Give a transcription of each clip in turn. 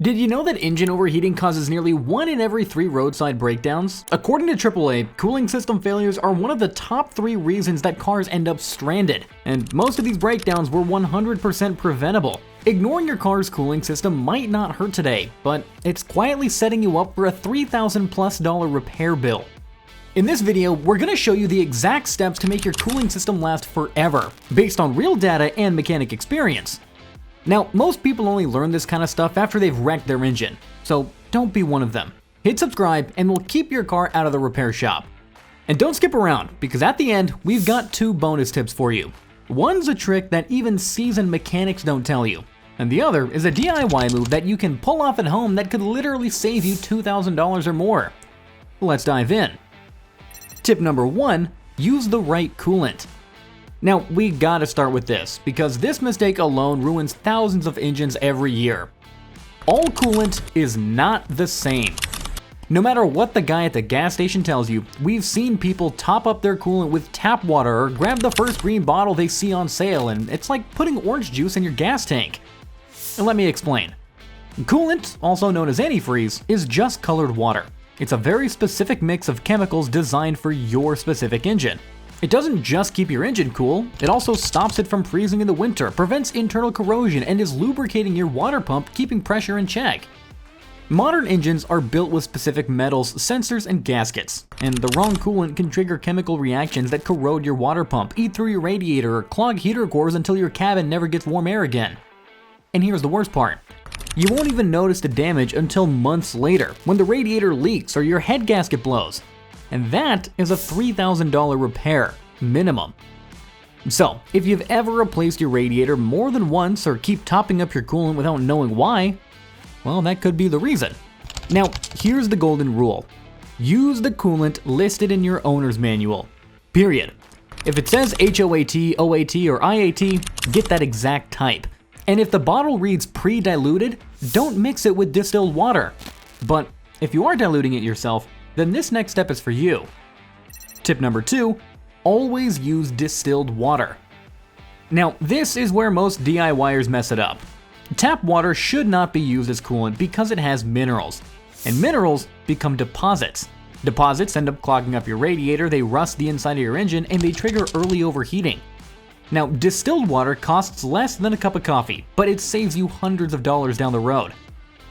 Did you know that engine overheating causes nearly 1 in every 3 roadside breakdowns? According to AAA, cooling system failures are one of the top 3 reasons that cars end up stranded, and most of these breakdowns were 100% preventable. Ignoring your car's cooling system might not hurt today, but it's quietly setting you up for a $3,000+ repair bill. In this video, we're going to show you the exact steps to make your cooling system last forever, based on real data and mechanic experience. Now, most people only learn this kind of stuff after they've wrecked their engine, so don't be one of them. Hit subscribe and we'll keep your car out of the repair shop. And don't skip around, because at the end, we've got 2 bonus tips for you. One's a trick that even seasoned mechanics don't tell you, and the other is a DIY move that you can pull off at home that could literally save you $2,000 or more. Let's dive in. Tip number 1, use the right coolant. Now, we gotta start with this, because this mistake alone ruins thousands of engines every year. All coolant is not the same. No matter what the guy at the gas station tells you, we've seen people top up their coolant with tap water or grab the first green bottle they see on sale, and it's like putting orange juice in your gas tank. Let me explain. Coolant, also known as antifreeze, is just colored water. It's a very specific mix of chemicals designed for your specific engine. It doesn't just keep your engine cool, it also stops it from freezing in the winter, prevents internal corrosion, and is lubricating your water pump, keeping pressure in check. Modern engines are built with specific metals, sensors, and gaskets, and the wrong coolant can trigger chemical reactions that corrode your water pump, eat through your radiator, or clog heater cores until your cabin never gets warm air again. And here's the worst part. You won't even notice the damage until months later, when the radiator leaks or your head gasket blows. And that is a $3,000 repair, minimum. So, if you've ever replaced your radiator more than once or keep topping up your coolant without knowing why, well, that could be the reason. Now, here's the golden rule. Use the coolant listed in your owner's manual. Period. If it says HOAT, OAT, or IAT, get that exact type. And if the bottle reads pre-diluted, don't mix it with distilled water. But if you are diluting it yourself, then this next step is for you. Tip number 2, always use distilled water. Now, this is where most DIYers mess it up. Tap water should not be used as coolant because it has minerals, and minerals become deposits. Deposits end up clogging up your radiator, they rust the inside of your engine, and they trigger early overheating. Now, distilled water costs less than a cup of coffee, but it saves you hundreds of dollars down the road.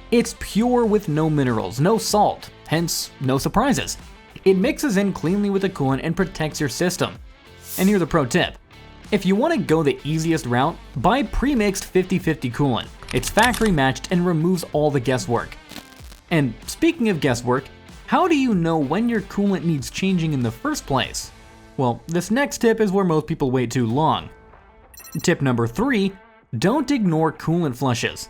It's pure with no minerals, no salt, hence no surprises. It mixes in cleanly with the coolant and protects your system. And here's a pro tip. If you want to go the easiest route, buy pre-mixed 50-50 coolant. It's factory matched and removes all the guesswork. And speaking of guesswork, how do you know when your coolant needs changing in the first place? Well, this next tip is where most people wait too long. Tip number 3, don't ignore coolant flushes.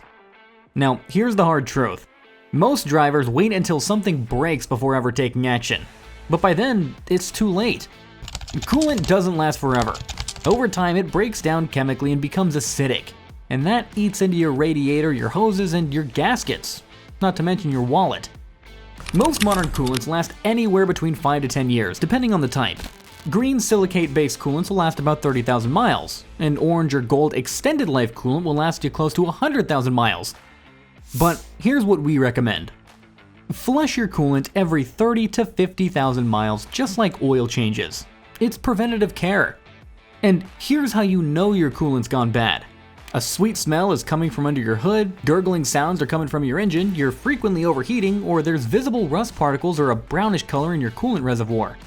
Now, here's the hard truth. Most drivers wait until something breaks before ever taking action. But by then, it's too late. Coolant doesn't last forever. Over time, it breaks down chemically and becomes acidic. And that eats into your radiator, your hoses, and your gaskets. Not to mention your wallet. Most modern coolants last anywhere between 5 to 10 years, depending on the type. Green silicate-based coolants will last about 30,000 miles. An orange or gold extended life coolant will last you close to 100,000 miles. But here's what we recommend. Flush your coolant every 30 to 50,000 miles, just like oil changes. It's preventative care. And here's how you know your coolant's gone bad. A sweet smell is coming from under your hood, gurgling sounds are coming from your engine, you're frequently overheating, or there's visible rust particles or a brownish color in your coolant reservoir.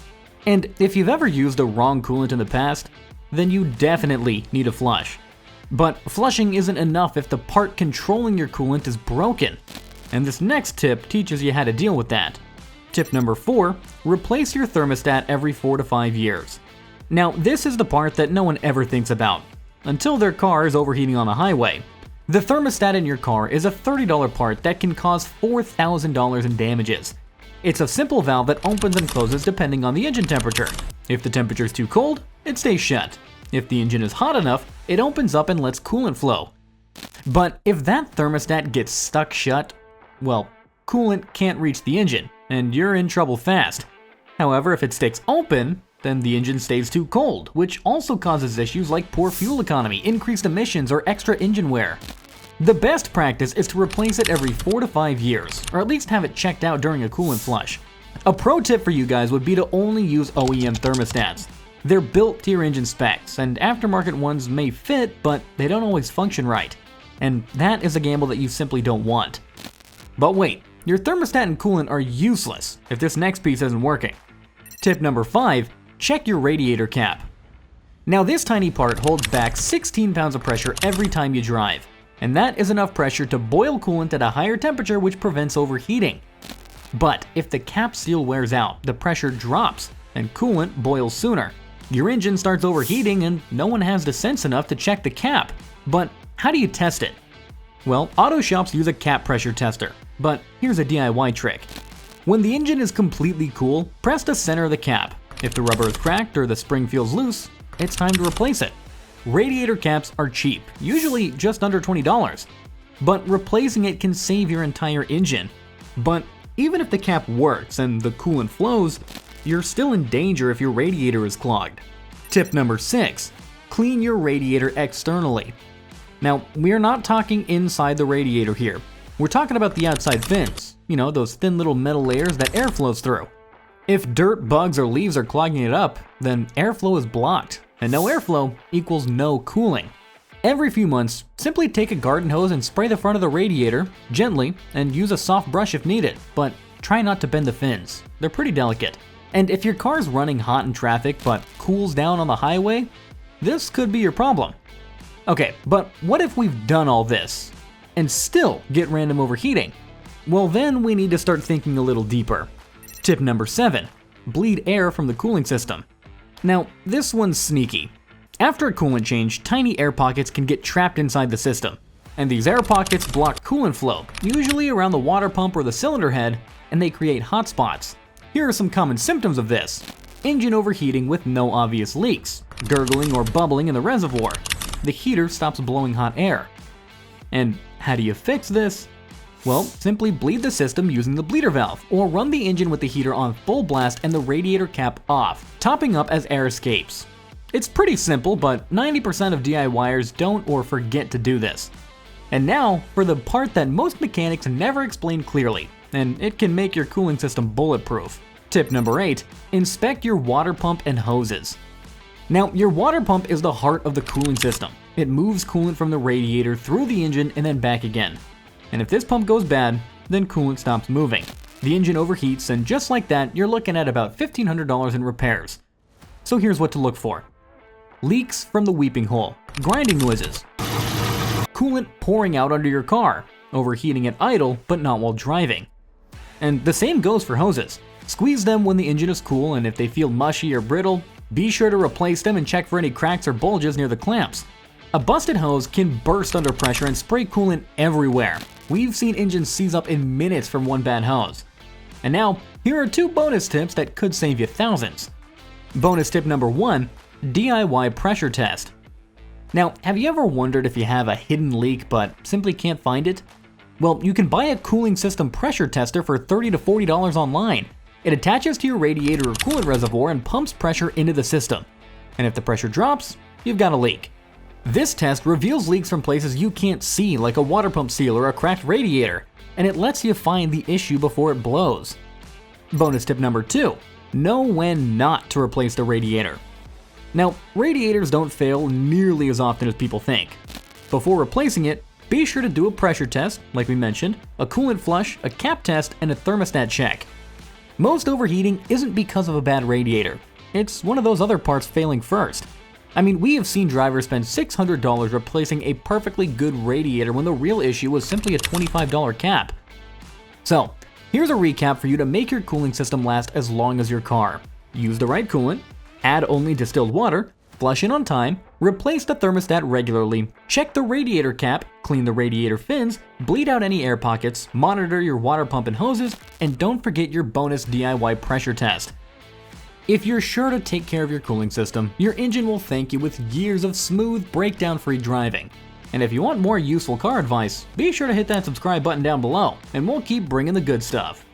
And if you've ever used the wrong coolant in the past, then you definitely need a flush. But flushing isn't enough if the part controlling your coolant is broken. And this next tip teaches you how to deal with that. Tip number 4, replace your thermostat every 4 to 5 years. Now, this is the part that no one ever thinks about, until their car is overheating on a highway. The thermostat in your car is a $30 part that can cause $4,000 in damages. It's a simple valve that opens and closes depending on the engine temperature. If the temperature is too cold, it stays shut. If the engine is hot enough, it opens up and lets coolant flow. But if that thermostat gets stuck shut, well, coolant can't reach the engine, and you're in trouble fast. However, if it sticks open, then the engine stays too cold, which also causes issues like poor fuel economy, increased emissions, or extra engine wear. The best practice is to replace it every 4 to 5 years, or at least have it checked out during a coolant flush. A pro tip for you guys would be to only use OEM thermostats. They're built to your engine specs, and aftermarket ones may fit, but they don't always function right. And that is a gamble that you simply don't want. But wait, your thermostat and coolant are useless if this next piece isn't working. Tip number 5, check your radiator cap. Now this tiny part holds back 16 pounds of pressure every time you drive, and that is enough pressure to boil coolant at a higher temperature, which prevents overheating. But if the cap seal wears out, the pressure drops and coolant boils sooner. Your engine starts overheating and no one has the sense enough to check the cap. But how do you test it? Well, auto shops use a cap pressure tester, but here's a DIY trick. When the engine is completely cool, press the center of the cap. If the rubber is cracked or the spring feels loose, it's time to replace it. Radiator caps are cheap, usually just under $20, but replacing it can save your entire engine. But even if the cap works and the coolant flows, you're still in danger if your radiator is clogged. Tip number 6, clean your radiator externally. Now, we are not talking inside the radiator here. We're talking about the outside fins, those thin little metal layers that air flows through. If dirt, bugs, or leaves are clogging it up, then airflow is blocked, and no airflow equals no cooling. Every few months, simply take a garden hose and spray the front of the radiator gently and use a soft brush if needed, but try not to bend the fins. They're pretty delicate. And if your car's running hot in traffic but cools down on the highway, this could be your problem. Okay, but what if we've done all this and still get random overheating? Well, then we need to start thinking a little deeper. Tip number 7, bleed air from the cooling system. Now, this one's sneaky. After a coolant change, tiny air pockets can get trapped inside the system, and these air pockets block coolant flow, usually around the water pump or the cylinder head, and they create hot spots. Here are some common symptoms of this: engine overheating with no obvious leaks, gurgling or bubbling in the reservoir, the heater stops blowing hot air. And how do you fix this? Well, simply bleed the system using the bleeder valve, or run the engine with the heater on full blast and the radiator cap off, topping up as air escapes. It's pretty simple, but 90% of DIYers don't or forget to do this. And now for the part that most mechanics never explain clearly, and it can make your cooling system bulletproof. Tip number 8, inspect your water pump and hoses. Now, your water pump is the heart of the cooling system. It moves coolant from the radiator through the engine and then back again. And if this pump goes bad, then coolant stops moving. The engine overheats, and just like that, you're looking at about $1,500 in repairs. So here's what to look for. Leaks from the weeping hole, grinding noises, coolant pouring out under your car, overheating at idle but not while driving. And the same goes for hoses. Squeeze them when the engine is cool, and if they feel mushy or brittle, be sure to replace them and check for any cracks or bulges near the clamps. A busted hose can burst under pressure and spray coolant everywhere. We've seen engines seize up in minutes from one bad hose. And now, here are 2 bonus tips that could save you thousands. Bonus tip number 1, DIY pressure test. Now, have you ever wondered if you have a hidden leak but simply can't find it? Well, you can buy a cooling system pressure tester for $30 to $40 online. It attaches to your radiator or coolant reservoir and pumps pressure into the system. And if the pressure drops, you've got a leak. This test reveals leaks from places you can't see, like a water pump seal or a cracked radiator, and it lets you find the issue before it blows. Bonus tip number 2, know when not to replace the radiator. Now, radiators don't fail nearly as often as people think. Before replacing it, be sure to do a pressure test, like we mentioned, a coolant flush, a cap test, and a thermostat check. Most overheating isn't because of a bad radiator. It's one of those other parts failing first. I mean, we have seen drivers spend $600 replacing a perfectly good radiator when the real issue was simply a $25 cap. So, here's a recap for you to make your cooling system last as long as your car. Use the right coolant, add only distilled water, flush in on time, replace the thermostat regularly, check the radiator cap, clean the radiator fins, bleed out any air pockets, monitor your water pump and hoses, and don't forget your bonus DIY pressure test. If you're sure to take care of your cooling system, your engine will thank you with years of smooth, breakdown-free driving. And if you want more useful car advice, be sure to hit that subscribe button down below, and we'll keep bringing the good stuff.